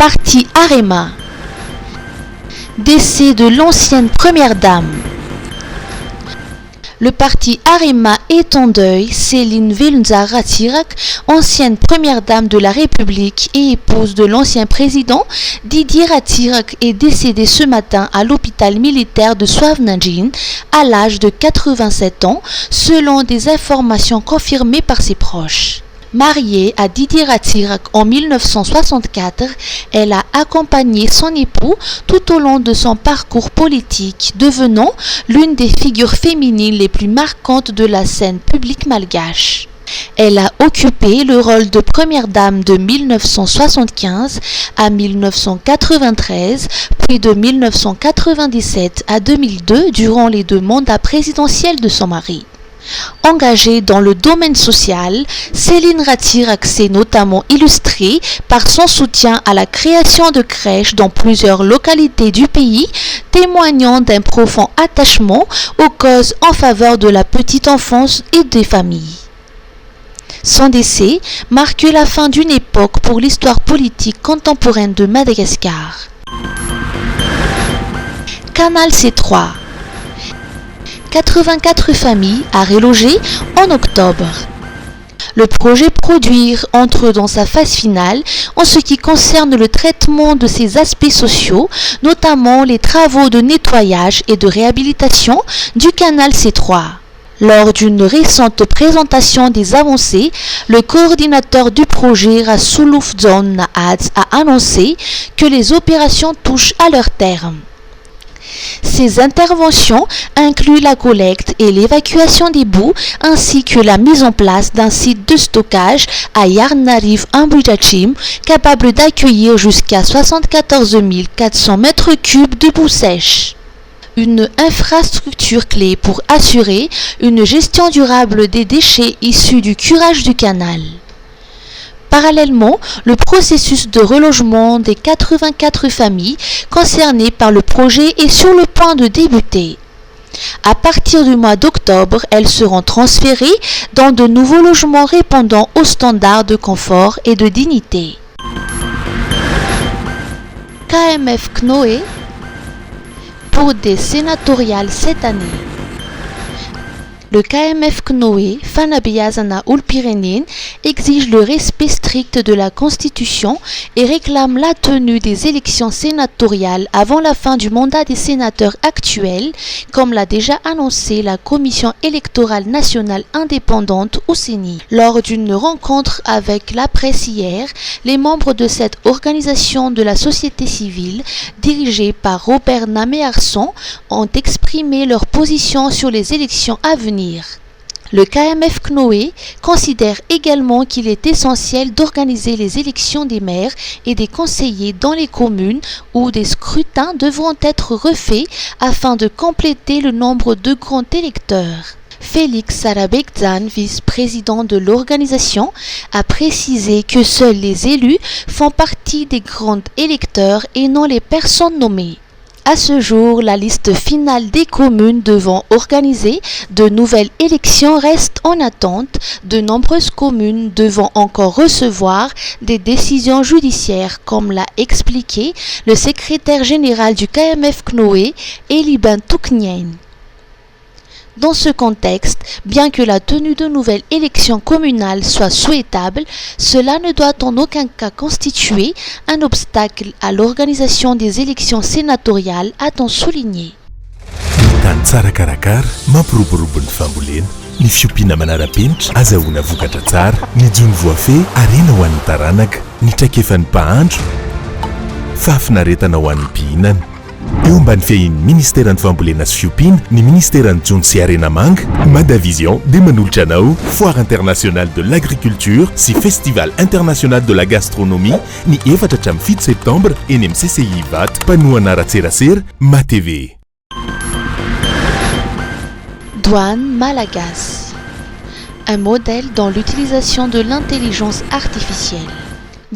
Parti Arema. Décès de l'ancienne première dame. Le parti Arema est en deuil. Céline Velunza Ratirak, ancienne première dame de la République et épouse de l'ancien président Didier Ratirak, est décédée ce matin à l'hôpital militaire de Swavnagin à l'âge de 87 ans, selon des informations confirmées par ses proches. Mariée à Didier Ratirak en 1964, elle a accompagné son époux tout au long de son parcours politique, devenant l'une des figures féminines les plus marquantes de la scène publique malgache. Elle a occupé le rôle de première dame de 1975 à 1993, puis de 1997 à 2002 durant les 2 mandats présidentiels de son mari. Engagée dans le domaine social, Céline Ratirak s'est notamment illustrée par son soutien à la création de crèches dans plusieurs localités du pays, témoignant d'un profond attachement aux causes en faveur de la petite enfance et des familles. Son décès marque la fin d'une époque pour l'histoire politique contemporaine de Madagascar. Canal C3. 84 familles à reloger en octobre. Le projet Produire entre dans sa phase finale en ce qui concerne le traitement de ses aspects sociaux, notamment les travaux de nettoyage et de réhabilitation du canal C3. Lors d'une récente présentation des avancées, le coordinateur du projet Rasoulouf Zon Naadz a annoncé que les opérations touchent à leur terme. Ces interventions incluent la collecte et l'évacuation des boues ainsi que la mise en place d'un site de stockage à Yarnariv Ambujachim capable d'accueillir jusqu'à 74 400 mètres cubes de boue sèche. Une infrastructure clé pour assurer une gestion durable des déchets issus du curage du canal. Parallèlement, le processus de relogement des 84 familles concernées par le projet est sur le point de débuter. À partir du mois d'octobre, elles seront transférées dans de nouveaux logements répondant aux standards de confort et de dignité. KMF Knoé pour des sénatoriales cette année. Le KMF Knoé, Fanabiyazana Ulpirenin, exige le respect strict de la Constitution et réclame la tenue des élections sénatoriales avant la fin du mandat des sénateurs actuels, comme l'a déjà annoncé la Commission électorale nationale indépendante au CENI. Lors d'une rencontre avec la presse hier, les membres de cette organisation de la société civile, dirigée par Robert Naméarson, ont exprimé leur position sur les élections à venir. Le KMF Knoé considère également qu'il est essentiel d'organiser les élections des maires et des conseillers dans les communes où des scrutins devront être refaits afin de compléter le nombre de grands électeurs. Félix Sarabekzan, vice-président de l'organisation, a précisé que seuls les élus font partie des grands électeurs et non les personnes nommées. À ce jour, la liste finale des communes devant organiser de nouvelles élections reste en attente. De nombreuses communes devant encore recevoir des décisions judiciaires, comme l'a expliqué le secrétaire général du KMF Knoé, Eliban Touknien. Dans ce contexte, bien que la tenue de nouvelles élections communales soit souhaitable, cela ne doit en aucun cas constituer un obstacle à l'organisation des élections sénatoriales, a-t-on souligné. Tany tsara karakara, mampiroborobo ny fambolena, ny fiompiana manara-penitra, azahoana vokatra tsara, ny jony voafehy, arena ho an'ny taranaka, ny traikefan'ny mpahandro, fahafinaretana ho an'ny mpihinana. Eo ambany fiahin'ny ministèran'ny fambolena sy fiompiana, ny ministèran'ny jony sy arena manga, Madavision dia manolotra anao Foire internationale de l'agriculture sy Festival international de la gastronomie ny 4-7 septembre eny amin'ny CCI Vat, mpanohana ara-tserasera, MaTV. Douane Malagasy. Un modèle dans l'utilisation de l'intelligence artificielle.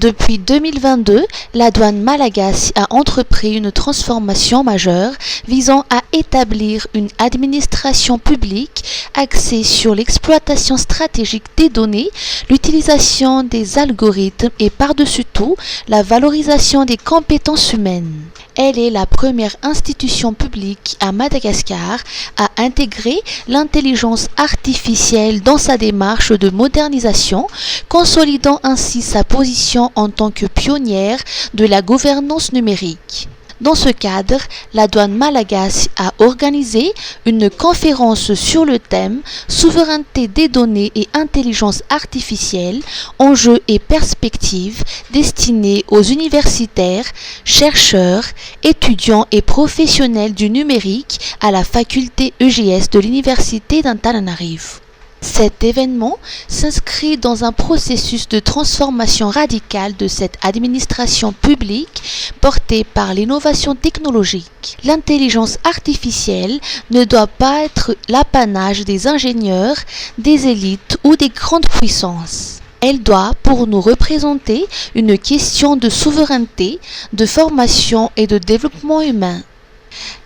Depuis 2022, la douane malagasy a entrepris une transformation majeure visant à établir une administration publique axée sur l'exploitation stratégique des données, l'utilisation des algorithmes et par-dessus tout, la valorisation des compétences humaines. Elle est la première institution publique à Madagascar à intégrer l'intelligence artificielle dans sa démarche de modernisation, consolidant ainsi sa position en tant que pionnière de la gouvernance numérique. Dans ce cadre, la douane malagasy a organisé une conférence sur le thème « Souveraineté des données et intelligence artificielle, enjeux et perspectives » destinée aux universitaires, chercheurs, étudiants et professionnels du numérique à la faculté EGS de l'université d'Antananarivo. Cet événement s'inscrit dans un processus de transformation radicale de cette administration publique portée par l'innovation technologique. L'intelligence artificielle ne doit pas être l'apanage des ingénieurs, des élites ou des grandes puissances. Elle doit, pour nous représenter, une question de souveraineté, de formation et de développement humain.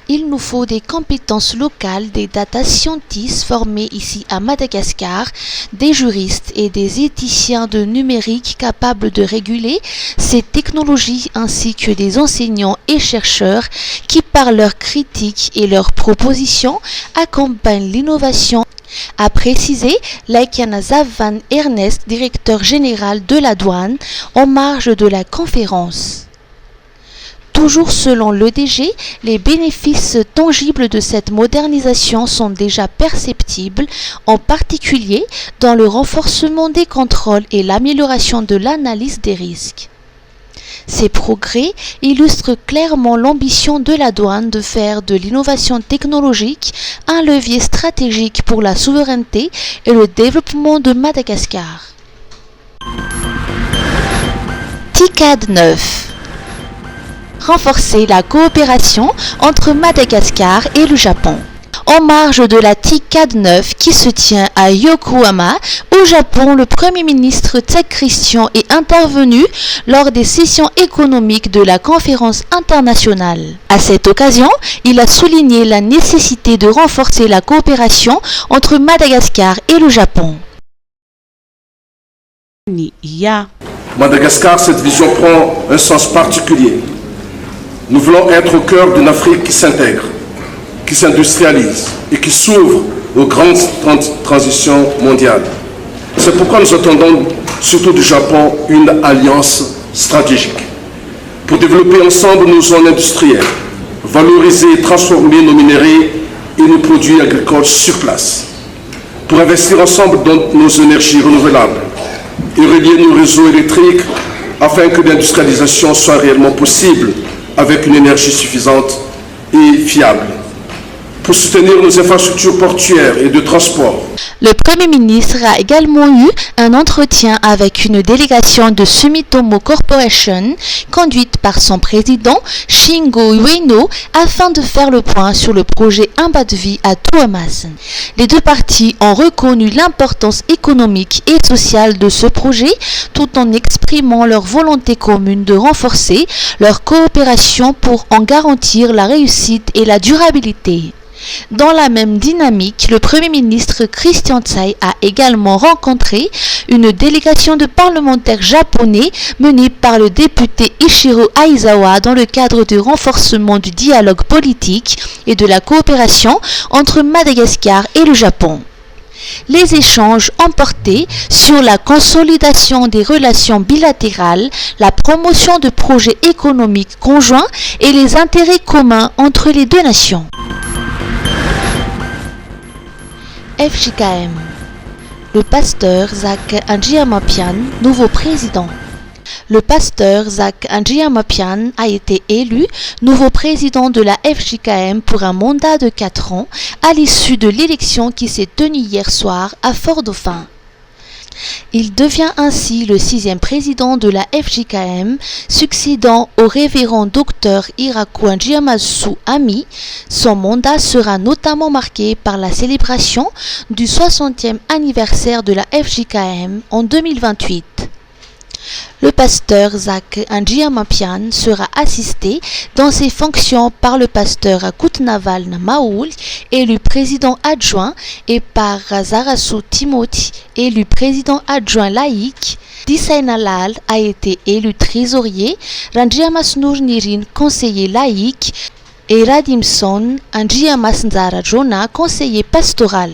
Il nous faut des compétences locales, des data scientists formés ici à Madagascar, des juristes et des éthiciens de numérique capables de réguler ces technologies ainsi que des enseignants et chercheurs qui par leurs critiques et leurs propositions accompagnent l'innovation, a précisé Laikana Zavan Ernest, directeur général de la douane, en marge de la conférence. Toujours selon l'EDG, les bénéfices tangibles de cette modernisation sont déjà perceptibles, en particulier dans le renforcement des contrôles et l'amélioration de l'analyse des risques. Ces progrès illustrent clairement l'ambition de la douane de faire de l'innovation technologique un levier stratégique pour la souveraineté et le développement de Madagascar. TICAD 9. Renforcer la coopération entre Madagascar et le Japon. En marge de la TICAD 9 qui se tient à Yokohama, au Japon, le Premier ministre Tsek Christian est intervenu lors des sessions économiques de la conférence internationale. À cette occasion, il a souligné la nécessité de renforcer la coopération entre Madagascar et le Japon. Madagascar, cette vision prend un sens particulier. Nous voulons être au cœur d'une Afrique qui s'intègre, qui s'industrialise et qui s'ouvre aux grandes transitions mondiales. C'est pourquoi nous attendons, surtout du Japon, une alliance stratégique pour développer ensemble nos zones industrielles, valoriser et transformer nos minéraux et nos produits agricoles sur place, pour investir ensemble dans nos énergies renouvelables et relier nos réseaux électriques afin que l'industrialisation soit réellement possible avec une énergie suffisante et fiable. Pour soutenir nos infrastructures portuaires et de transport. Le Premier ministre a également eu un entretien avec une délégation de Sumitomo Corporation, conduite par son président Shingo Ueno, afin de faire le point sur le projet Ambadvi à Tuamasin. Les deux parties ont reconnu l'importance économique et sociale de ce projet, tout en exprimant leur volonté commune de renforcer leur coopération pour en garantir la réussite et la durabilité. Dans la même dynamique, le Premier ministre Christian Tsai a également rencontré une délégation de parlementaires japonais menée par le député Ichiro Aizawa dans le cadre du renforcement du dialogue politique et de la coopération entre Madagascar et le Japon. Les échanges ont porté sur la consolidation des relations bilatérales, la promotion de projets économiques conjoints et les intérêts communs entre les deux nations. FJKM. Le pasteur Zak Njiamapian, nouveau président. Le pasteur Zak Njiamapian a été élu nouveau président de la FJKM pour un mandat de 4 ans à l'issue de l'élection qui s'est tenue hier soir à Fort-Dauphin. Il devient ainsi le 6e président de la FJKM, succédant au révérend docteur Iraku Njiamasu Ami. Son mandat sera notamment marqué par la célébration du 60e anniversaire de la FJKM en 2028. Le pasteur Zach Andriamampian sera assisté dans ses fonctions par le pasteur Koutnaval Maoul, élu président adjoint, et par Zarasu Timothy, élu président adjoint laïque. Disaina Lal a été élu trésorier, Randriamas Nournirin conseiller laïque et Radimson Andriamas Nzara Jona conseiller pastoral.